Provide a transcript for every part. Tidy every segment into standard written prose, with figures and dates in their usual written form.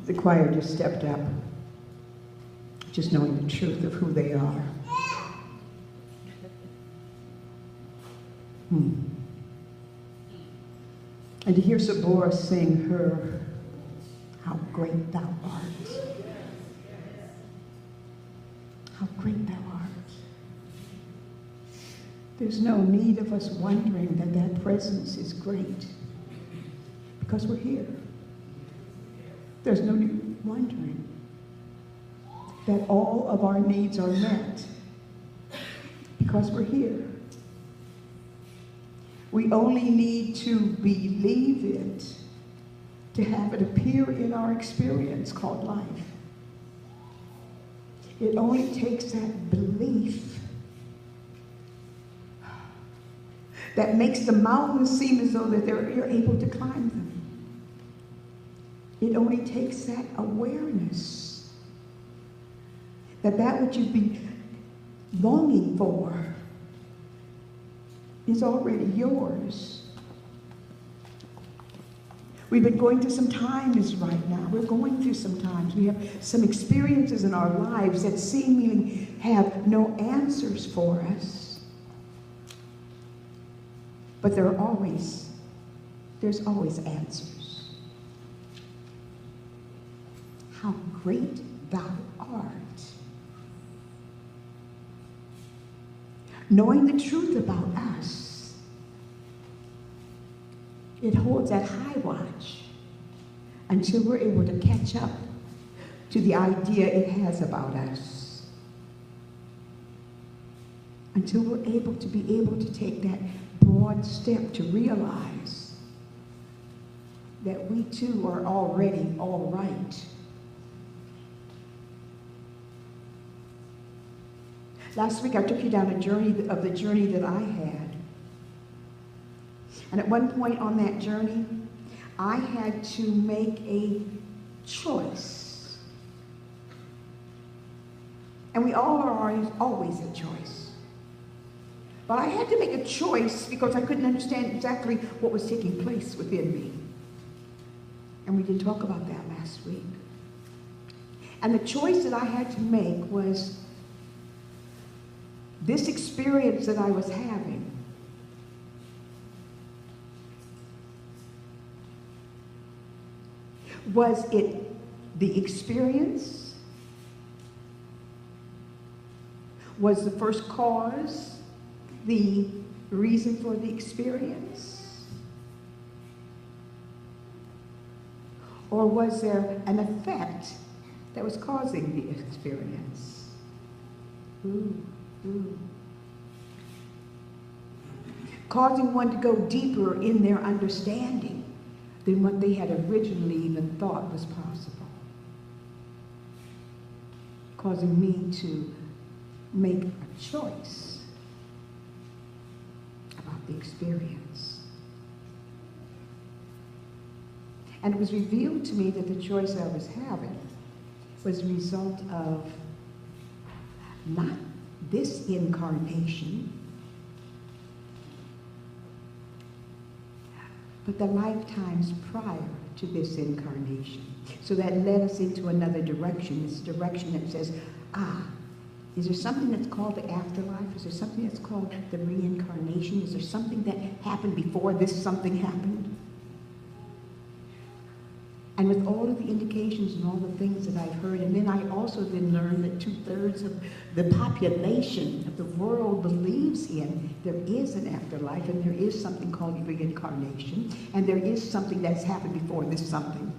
The choir just stepped up, just knowing the truth of who they are. And to hear Sabora sing her, "How great thou art." How great thou art. There's no need of us wondering that that presence is great, because we're here. There's no need wondering that all of our needs are met, because we're here. We only need to believe it to have it appear in our experience called life. It only takes that belief that makes the mountains seem as though that you're able to climb them. It only takes that awareness that that which you've been longing for is already yours. We've been going through some times right now. We're going through some times. We have some experiences in our lives that seemingly have no answers for us. But there's always answers. How great thou art. Knowing the truth about us, it holds that high watch until we're able to catch up to the idea it has about us. Until we're able to take that broad step to realize that we too are already all right. Last week I took you down a journey that I had. And at one point on that journey, I had to make a choice. And we all are always a choice. But I had to make a choice because I couldn't understand exactly what was taking place within me. And we didn't talk about that last week. And the choice that I had to make was this experience that I was having. Was it the experience? Was the first cause the reason for the experience? Or was there an effect that was causing the experience? Causing one to go deeper in their understanding than what they had originally even thought was possible. Causing me to make a choice about the experience. And it was revealed to me that the choice I was having was a result of not this incarnation, but the lifetimes prior to this incarnation. So that led us into another direction, this direction that says, is there something that's called the afterlife? Is there something that's called the reincarnation? Is there something that happened before this something happened? And with all of the indications and all the things that I've heard, and then I also then learned that 2/3 of the population of the world believes there is an afterlife, and there is something called reincarnation, and there is something that's happened before this something.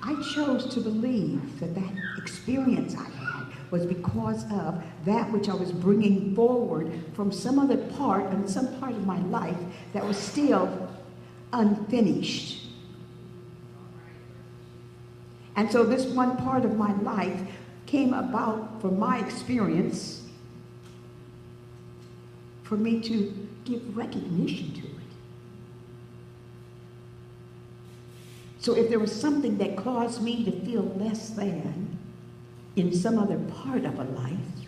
I chose to believe that that experience I had was because of that which I was bringing forward from some other part, and some part of my life that was still unfinished. And so this one part of my life came about from my experience for me to give recognition to it. So if there was something that caused me to feel less than in some other part of a life,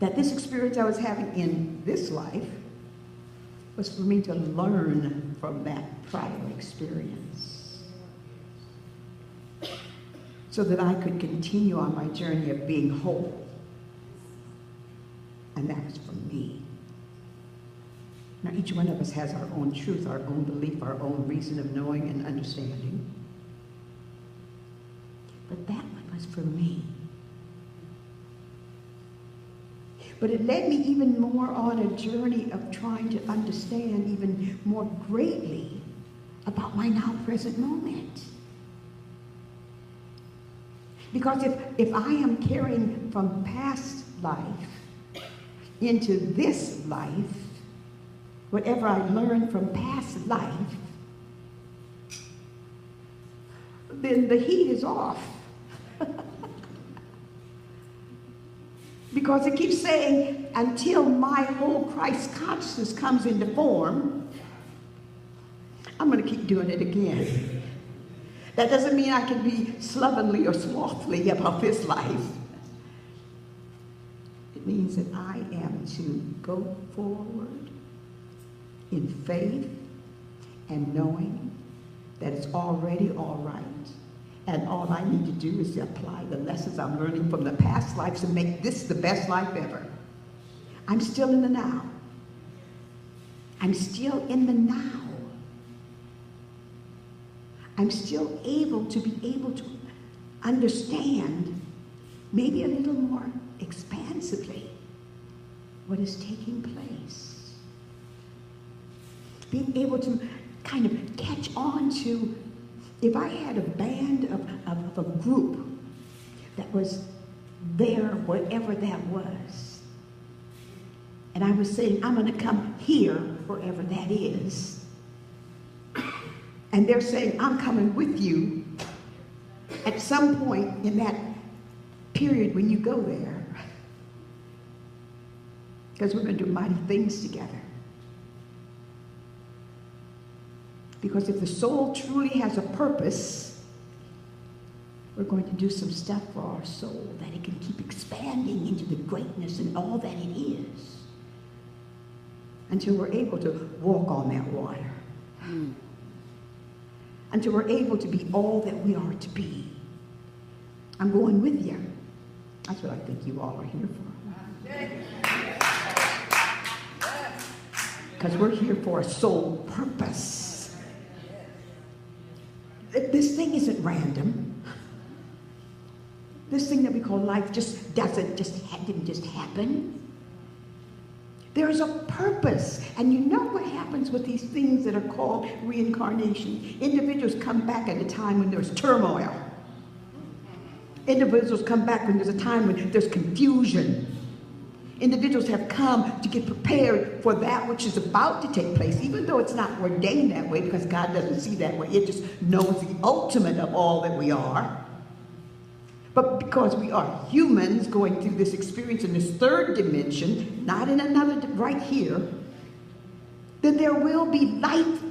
that this experience I was having in this life was for me to learn from that prior experience. so that I could continue on my journey of being whole. And that was for me. Now, each one of us has our own truth, our own belief, our own reason of knowing and understanding. But that one was for me. But it led me even more on a journey of trying to understand even more greatly about my now present moment. Because if I am carrying from past life into this life, whatever I learned from past life, then the heat is off. Because it keeps saying, until my whole Christ consciousness comes into form, I'm going to keep doing it again. That doesn't mean I can be slovenly or slothfully about this life. It means that I am to go forward in faith and knowing that it's already all right. And all I need to do is to apply the lessons I'm learning from the past lives and make this the best life ever. I'm still in the now. I'm still in the now. I'm still able to understand, maybe a little more expansively, what is taking place. Being able to kind of catch on to, if I had a band of a group that was there, wherever that was, and I was saying, I'm going to come here, wherever that is, and they're saying, I'm coming with you, at some point in that period when you go there, because we're going to do mighty things together. Because if the soul truly has a purpose, we're going to do some stuff for our soul, that it can keep expanding into the greatness and all that it is, until we're able to walk on that water. Until we're able to be all that we are to be. I'm going with you. That's what I think you all are here for. Because we're here for a soul purpose. This thing isn't random. This thing that we call life didn't just happen. There is a purpose. And you know what happens with these things that are called reincarnation. Individuals come back at a time when there's turmoil. Individuals come back when there's a time when there's confusion. Individuals have come to get prepared for that which is about to take place, even though it's not ordained that way, because God doesn't see that way. It just knows the ultimate of all that we are. But because we are humans going through this experience in this third dimension, not in another, right here, then there will be life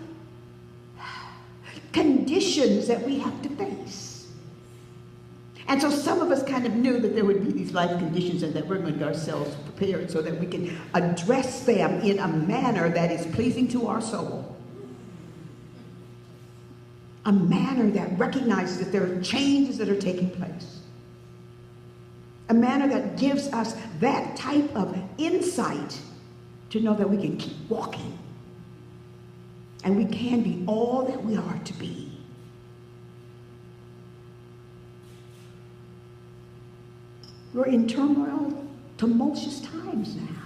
conditions that we have to face. And so some of us kind of knew that there would be these life conditions and that we're going to get ourselves prepared so that we can address them in a manner that is pleasing to our soul. A manner that recognizes that there are changes that are taking place. A manner that gives us that type of insight to know that we can keep walking. And we can be all that we are to be. We're in turmoil, tumultuous times now.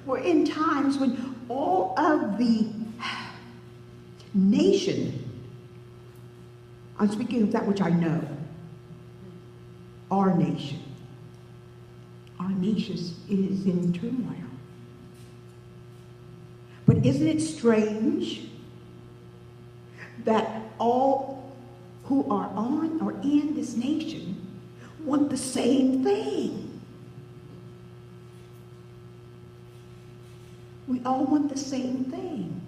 We're in times when all of the nation, I'm speaking of that which I know, our nation is in turmoil. But isn't it strange that all who are on or in this nation want the same thing? We all want the same thing.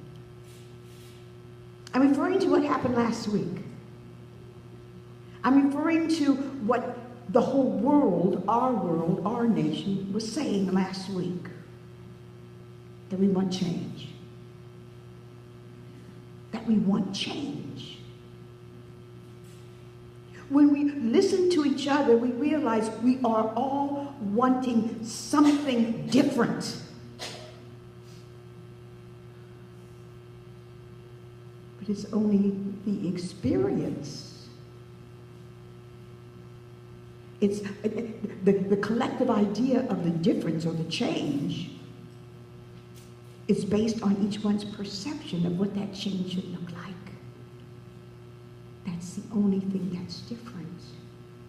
I'm referring to what happened last week. I'm referring to what the whole world, our nation, was saying last week. That we want change. That we want change. listen to each other, we realize we are all wanting something different. But it's only the experience. It's the collective idea of the difference or the change is based on each one's perception of what that change should look like. That's the only thing that's different.